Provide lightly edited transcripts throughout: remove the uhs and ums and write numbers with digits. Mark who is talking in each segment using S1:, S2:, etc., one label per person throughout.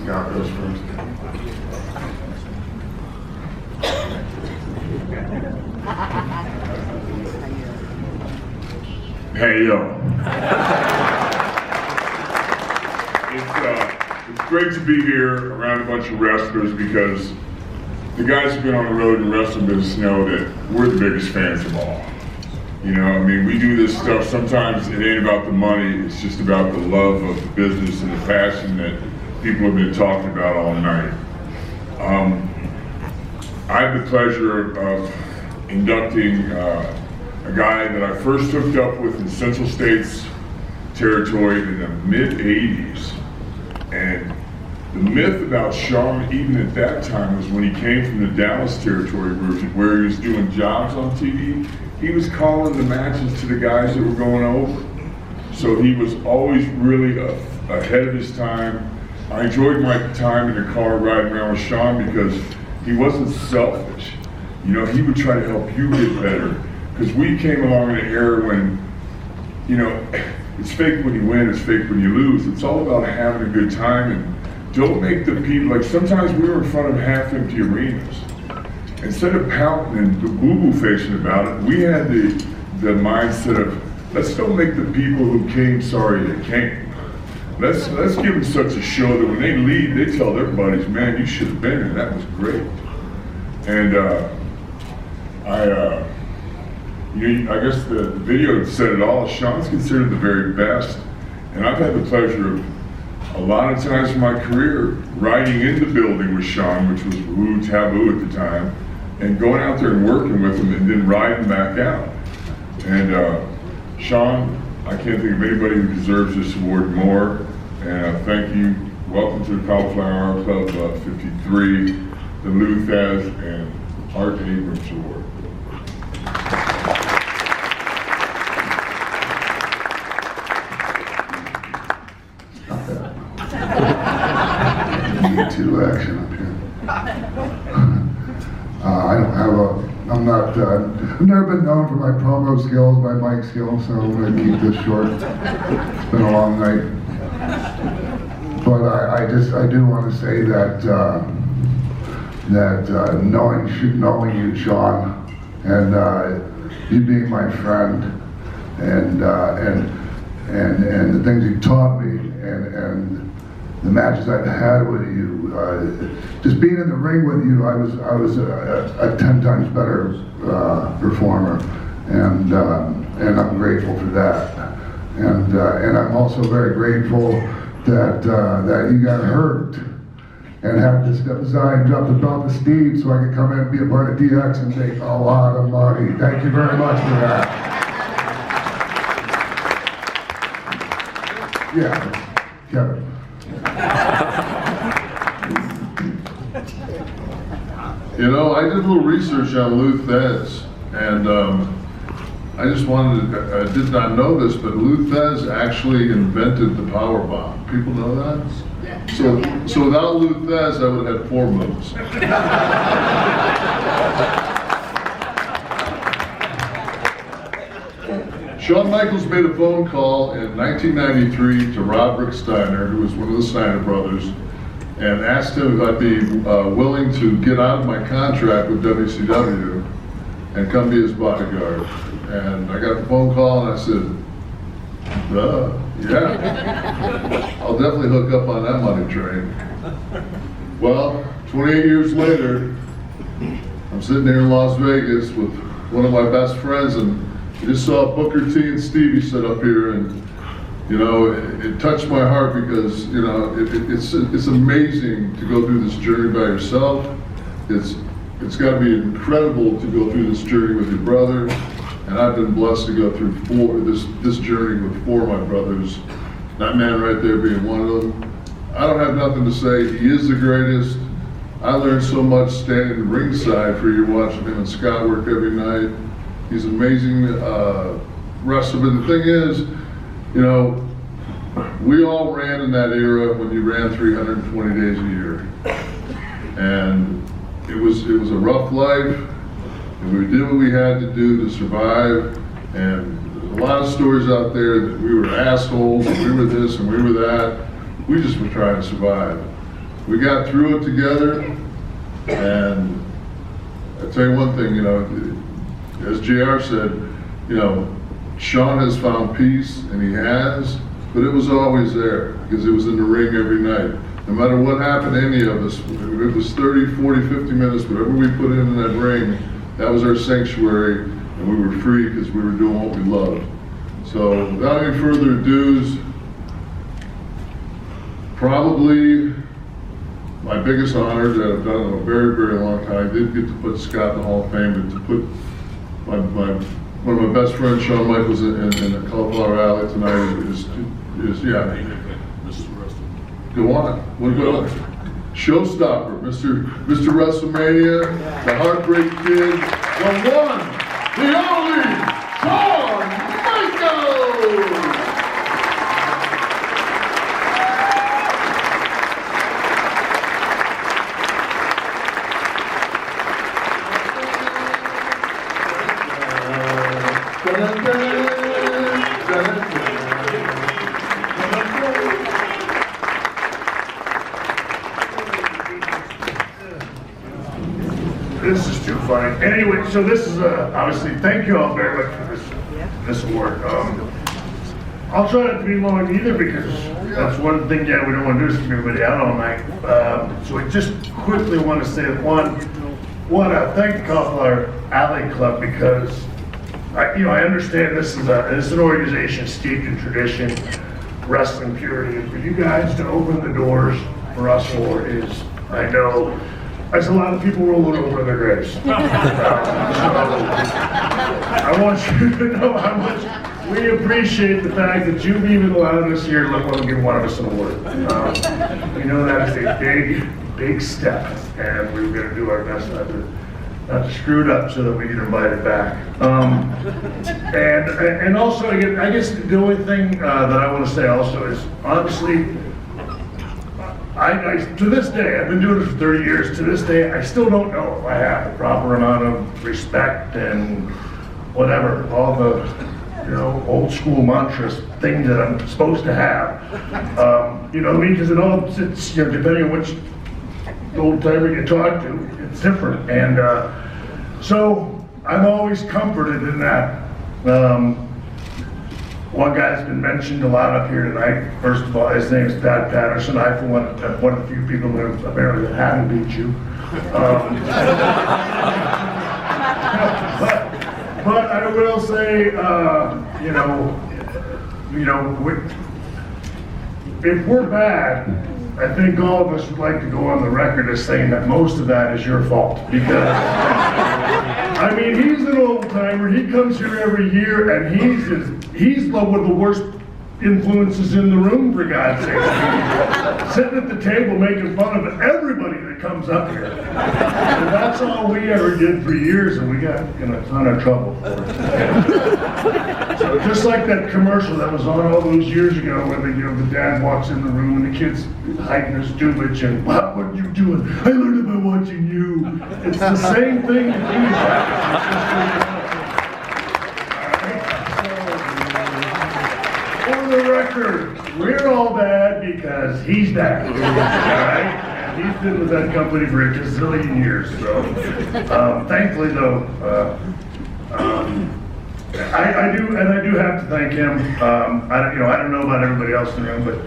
S1: Scott goes first. Hey, yo. It's great to be here around a bunch of wrestlers because the guys who've been on the road in the wrestling business know that we're the biggest fans of all. You know, I mean, we do this stuff, sometimes it ain't about the money, it's just about the love of the business and the passion that people have been talking about all night. I have the pleasure of inducting a guy that I first hooked up with in Central States territory in the mid-'80s. And the myth about Shawn, even at that time, was when he came from the Dallas territory where he was doing jobs on TV, he was calling the matches to the guys that were going over. So he was always really ahead of his time. I enjoyed my time in the car riding around with Shawn because he wasn't selfish. You know, he would try to help you get better. Because we came along in an era when, you know, it's fake when you win, it's fake when you lose. It's all about having a good time and don't make the people, like sometimes we were in front of half-empty arenas. Instead of pouting and boo-boo facing about it, we had the mindset of, let's don't make the people who came sorry they came. Let's give them such a show that when they leave, they tell their buddies, man, you should have been here, that was great. And I guess the video said it all. Shawn's considered the very best, and I've had the pleasure of a lot of times in my career riding in the building with Shawn, which was woo taboo at the time, and going out there and working with him and then riding back out. And Shawn, I can't think of anybody who deserves this award more, and thank you. Welcome to the Cauliflower Hour Club 53, the Lou Thesz and Art Abrams Award.
S2: To action up here. I've never been known for my promo skills, my mic skills, so I'm going to keep this short. It's been a long night. But I do want to say that knowing you, Shawn, and you being my friend, and the things you taught me, and the matches I've had with you, just being in the ring with you, I was a 10 times better performer, and I'm grateful for that. And I'm also very grateful that you got hurt and had to step aside and drop the belt to Steve so I could come in and be a part of DX and make a lot of money. Thank you very much for that. Yeah, Kevin.
S3: You know, I did a little research on Lou Thesz, and I did not know this, but Lou Thesz actually invented the power bomb. People know that? Yeah. So without Lou Thesz, I would have had 4 moves. Shawn Michaels made a phone call in 1993 to Roderick Steiner, who was one of the Steiner brothers, and asked him if I'd be willing to get out of my contract with WCW and come be his bodyguard. And I got the phone call and I said, yeah, I'll definitely hook up on that money train. Well, 28 years later, I'm sitting here in Las Vegas with one of my best friends, and I just saw Booker T and Stevie sit up here, and you know, it touched my heart because, you know, it's amazing to go through this journey by yourself. It's got to be incredible to go through this journey with your brother, and I've been blessed to go through this journey with 4 of my brothers. That man right there being one of them. I don't have nothing to say. He is the greatest. I learned so much standing ringside for you, watching him and Scott work every night. He's an amazing wrestler. But the thing is, you know, we all ran in that era when you ran 320 days a year. And it was a rough life, and we did what we had to do to survive. And there's a lot of stories out there that we were assholes, and we were this and we were that. We just were trying to survive. we got through it together, and I'll tell you one thing, you know, as JR said, you know, Shawn has found peace, and he has, but it was always there, because it was in the ring every night. No matter what happened to any of us, if it was 30, 40, 50 minutes, whatever we put in that ring, that was our sanctuary, and we were free because we were doing what we loved. So without any further ado, probably my biggest honor that I've done in a very, very long time. I did get to put Scott in the Hall of Fame, but to put one of my best friends, Shawn Michaels, in the Cauliflower Alley tonight is yeah. Go on. What about Showstopper, Mr. WrestleMania, the Heartbreak Kid, the one, the only, Shawn Michaels!
S4: This is too funny. Anyway, so this is obviously, thank you all very much for this award. I'll try not to be long either, because that's one thing we don't want to do is keep everybody out all night. So I just quickly want to say that one, thank the Cauliflower Alley Club, because I understand this is an organization steeped in tradition, wrestling purity, and for you guys to open the doors for us four is, I know, there's a lot of people rolling over in their graves. I want you to know how much we appreciate the fact that you've even allowed us here to let one give one of us an award. We know that is a big, big step, and we're going to do our best not to screw it up so that we get invited back. And also, again, I guess the only thing that I want to say also is, honestly, I to this day, I've been doing this for 30 years, to this day, I still don't know if I have the proper amount of respect and whatever, all the, old school mantras, things that I'm supposed to have. You know what I mean? Because it all, it's, depending on which old timer you talk to, it's different. And so I'm always comforted in that. One guy's been mentioned a lot up here tonight. First of all, his name is Pat Patterson. I, for one of the few people that apparently haven't beat you. But I will say, if we're bad, I think all of us would like to go on the record as saying that most of that is your fault. Because, I mean, he's an old timer. He comes here every year, and he's one of the worst influences in the room, for God's sake. Sitting at the table making fun of everybody that comes up here. And that's all we ever did for years, and we got in a ton of trouble for it. So just like that commercial that was on all those years ago, where the dad walks in the room and the kid's hiding his dubage and, "What are you doing? I learned it by watching you." It's the same thing with these guys. For the record, we're all bad because he's bad, all right? And he's been with that company for a gazillion years, so thankfully though, I do have to thank him. I don't know about everybody else in the room, but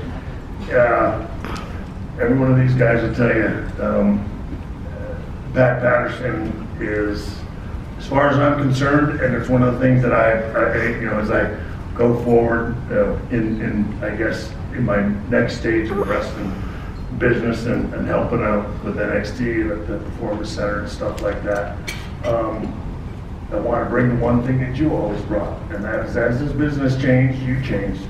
S4: every one of these guys will tell you, Pat Patterson is, as far as I'm concerned, and it's one of the things that as I go forward in my next stage of the wrestling business and helping out with NXT at the Performance Center and stuff like that. I want to bring the one thing that you always brought, and that is, as this business changed, you changed,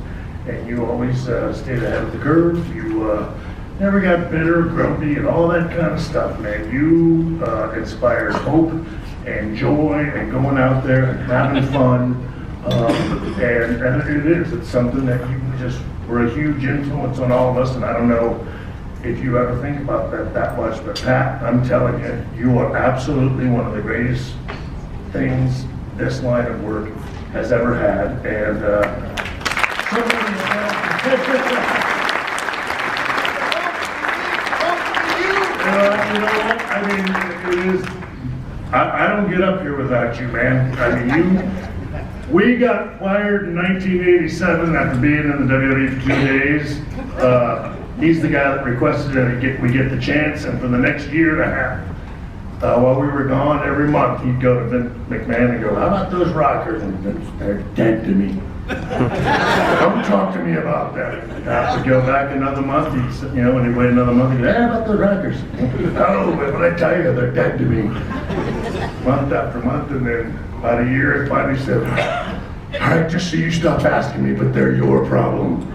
S4: and you always stayed ahead of the curve. You never got bitter, grumpy, and all that kind of stuff, man. You inspired hope and joy and going out there and having fun. And it's something that you just were a huge influence on all of us, and I don't know if you ever think about that much, but Pat, I'm telling you, you are absolutely one of the greatest things this line of work has ever had, and you know what? I mean, it is, I don't get up here without you, man. I mean, we got fired in 1987 after being in the WWE for 2 days. He's the guy that requested that we get the chance, and for the next year and a half, while we were gone, every month he'd go to Vince McMahon and go, "How about those Rockers?" And they're dead to me. Don't talk to me about that. After go back another month, he'd, when he'd wait another month, he'd go, "Hey, how about those Rockers?" "Oh, but I tell you, they're dead to me." Month after month, and then about a year, I finally said, "All right, just so you stop asking me, but they're your problem."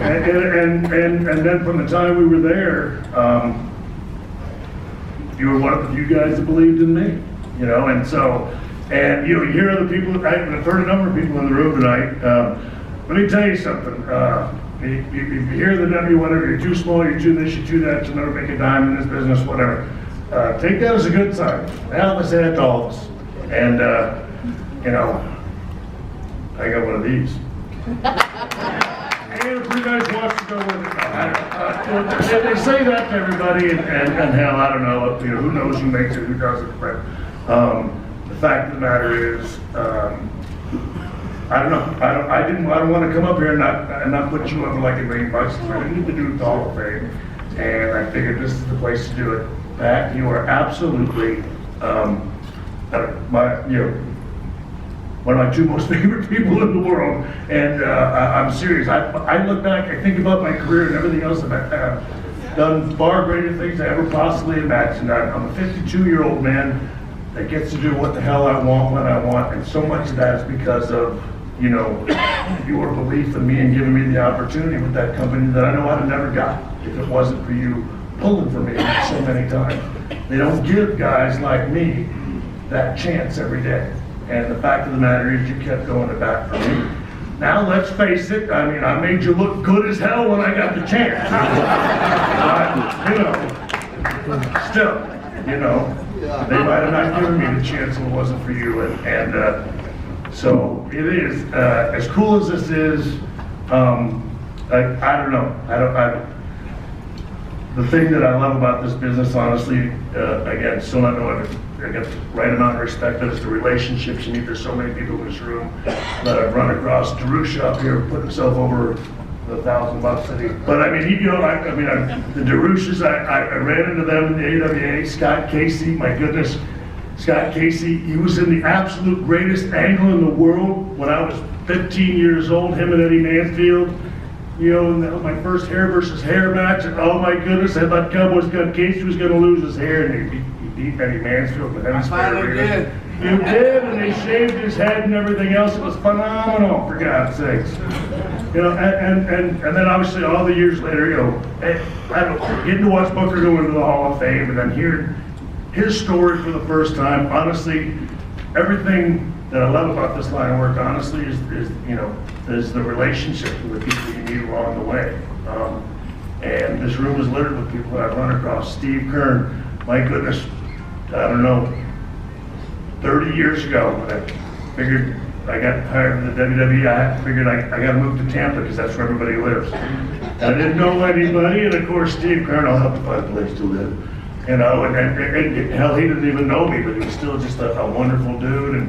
S4: And then from the time we were there, you were one of the few guys that believed in me, and so, you hear other people, I've heard a number of people in the room tonight. Let me tell you something. If you hear the W, whatever, you're too small, you're too this, you're too that, you'll never make a dime in this business, whatever. Take that as a good sign. Now I say that to all of us. And, I got one of these. And if you guys want to go with it, they say that to everybody, and hell, I don't know, who knows who makes it, who doesn't, but the fact of the matter is, I don't know, I don't want to come up here and not put you over like $1 million. I didn't need to do the Hall of Fame, and I figured this is the place to do it. Pat, you are absolutely, one of my 2 most favorite people in the world, and I'm serious. I look back, I think about my career and everything else that I've done far greater things than I ever possibly imagined. I'm a 52-year-old man that gets to do what the hell I want when I want, and so much of that is because of, your belief in me and giving me the opportunity with that company that I know I'd have never got if it wasn't for you pulling for me so many times. They don't give guys like me that chance every day. And the fact of the matter is you kept going to bat for me. Now, let's face it, I mean, I made you look good as hell when I got the chance. Still, they might have not given me the chance if it wasn't for you. And so it is, as cool as this is, I don't know. The thing that I love about this business, honestly, again, still not knowing I get the right amount of respect, but it's the relationships you meet. There's so many people in this room that I've run across. Darusha up here put himself over the $1,000 that he, but I mean, the Darushas, I ran into them in the AWA. Scott Casey, my goodness, Scott Casey, he was in the absolute greatest angle in the world when I was 15 years old, him and Eddie Mansfield. In my first hair versus hair match, and oh my goodness, I thought Casey was going to lose his hair, and he beat Eddie Mansfield with Eddie's hair. You did, and they shaved his head and everything else. It was phenomenal, for God's sakes. And then obviously all the years later, getting to watch Booker go into the Hall of Fame, and then hearing his story for the first time. Honestly, everything that I love about this line of work, honestly, is the relationship with the people you meet along the way. And this room is littered with people that I've run across. Steve Kern, my goodness, I don't know, 30 years ago, when I figured I got hired in the WWE, I figured I got to move to Tampa because that's where everybody lives. I didn't know anybody, and of course, Steve Kern, I'll help you find a place to live. And hell, he didn't even know me, but he was still just a wonderful dude.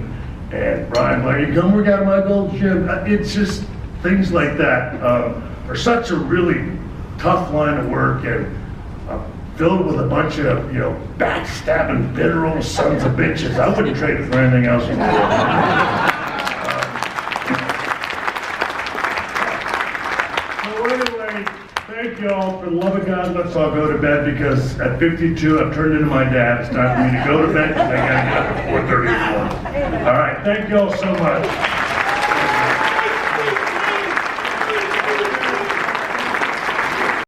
S4: And Brian Blair, you come work out of my gold gym. It's just things like that are such a really tough line of work, and filled with a bunch of backstabbing, bitter old sons of bitches. I wouldn't trade it for anything else in the world. So anyway, thank you all. For the love of God, let's all go to bed, because at 52, I've turned into my dad. It's time for me to go to bed because I got to get up at 4:30 in the morning. All right, thank you all so much.